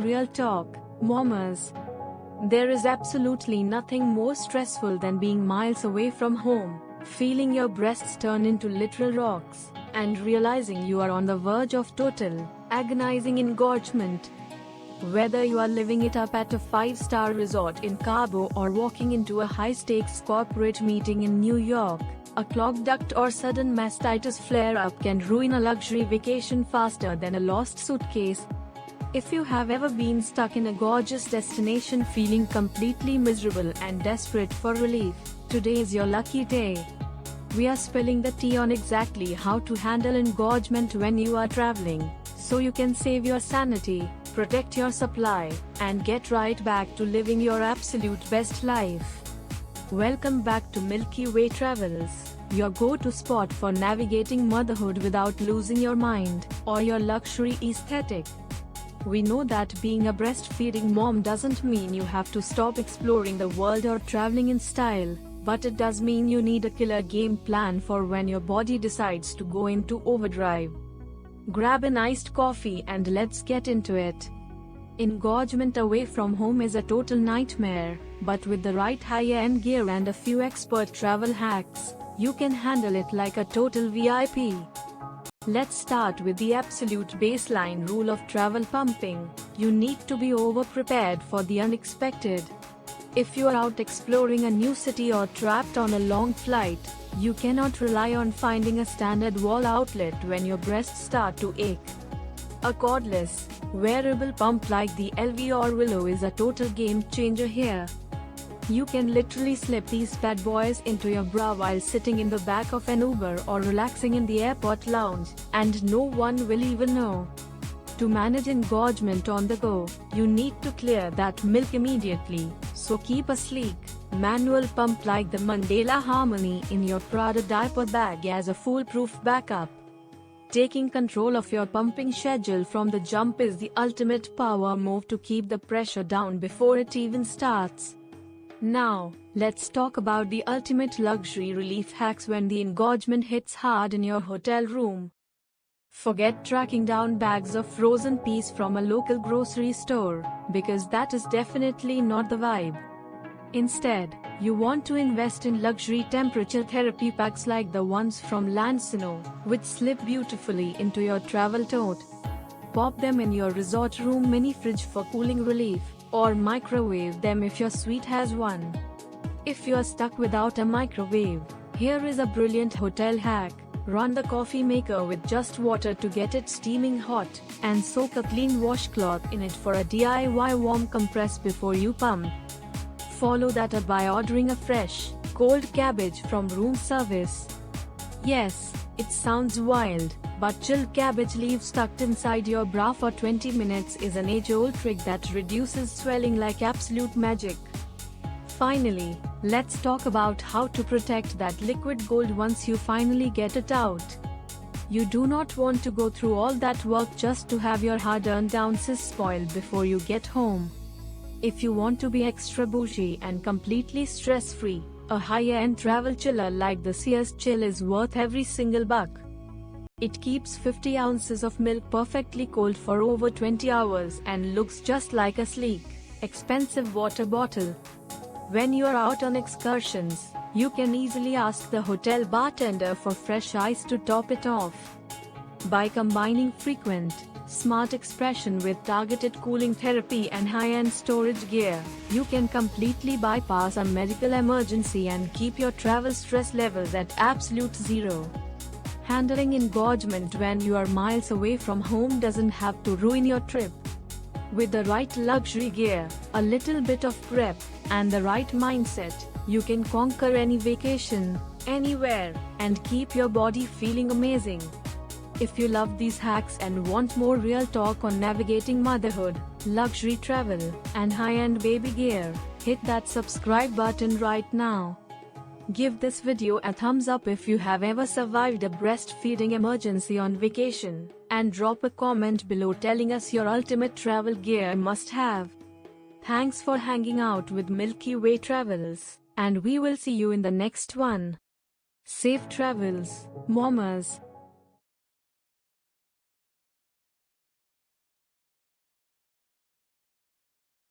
Real talk, mamas. There is absolutely nothing more stressful than being miles away from home, feeling your breasts turn into literal rocks, and realizing you are on the verge of total, agonizing engorgement. Whether you are living it up at a 5-star resort in Cabo or walking into a high-stakes corporate meeting in New York, a clogged duct or sudden mastitis flare-up can ruin a luxury vacation faster than a lost suitcase. If you have ever been stuck in a gorgeous destination feeling completely miserable and desperate for relief, today is your lucky day. We are spilling the tea on exactly how to handle engorgement when you are traveling, so you can save your sanity, protect your supply, and get right back to living your absolute best life. Welcome back to Milky Way Travels, your go-to spot for navigating motherhood without losing your mind or your luxury aesthetic. We know that being a breastfeeding mom doesn't mean you have to stop exploring the world or traveling in style, but it does mean you need a killer game plan for when your body decides to go into overdrive. Grab an iced coffee and let's get into it. Engorgement away from home is a total nightmare, but with the right high-end gear and a few expert travel hacks, you can handle it like a total VIP. Let's start with the absolute baseline rule of travel pumping: you need to be over-prepared for the unexpected. If you are out exploring a new city or trapped on a long flight, you cannot rely on finding a standard wall outlet when your breasts start to ache. A cordless, wearable pump like the Elvie or Willow is a total game changer here. You can literally slip these bad boys into your bra while sitting in the back of an Uber or relaxing in the airport lounge, and no one will even know. To manage engorgement on the go, you need to clear that milk immediately, so keep a sleek, manual pump like the Mandela Harmony in your Prada diaper bag as a foolproof backup. Taking control of your pumping schedule from the jump is the ultimate power move to keep the pressure down before it even starts. Now, let's talk about the ultimate luxury relief hacks when the engorgement hits hard in your hotel room. Forget tracking down bags of frozen peas from a local grocery store, because that is definitely not the vibe. Instead, you want to invest in luxury temperature therapy packs like the ones from Lansino, which slip beautifully into your travel tote. Pop them in your resort room mini fridge for cooling relief, or microwave them if your suite has one. If you are stuck without a microwave, here is a brilliant hotel hack. Run the coffee maker with just water to get it steaming hot, and soak a clean washcloth in it for a DIY warm compress before you pump. Follow that up by ordering a fresh, cold cabbage from room service. Yes, it sounds wild, but chilled cabbage leaves tucked inside your bra for 20 minutes is an age-old trick that reduces swelling like absolute magic. Finally, let's talk about how to protect that liquid gold once you finally get it out. You do not want to go through all that work just to have your hard-earned ounces spoiled before you get home. If you want to be extra bougie and completely stress-free, a high-end travel chiller like the Sears Chill is worth every single buck. It keeps 50 ounces of milk perfectly cold for over 20 hours and looks just like a sleek, expensive water bottle. When you are out on excursions, you can easily ask the hotel bartender for fresh ice to top it off. By combining frequent, smart expression with targeted cooling therapy and high-end storage gear, you can completely bypass a medical emergency and keep your travel stress levels at absolute zero. Handling engorgement when you are miles away from home doesn't have to ruin your trip. With the right luxury gear, a little bit of prep, and the right mindset, you can conquer any vacation, anywhere, and keep your body feeling amazing. If you love these hacks and want more real talk on navigating motherhood, luxury travel, and high-end baby gear, hit that subscribe button right now. Give this video a thumbs up if you have ever survived a breastfeeding emergency on vacation, and drop a comment below telling us your ultimate travel gear must-have. Thanks for hanging out with Milky Way Travels, and we will see you in the next one. Safe travels, mamas.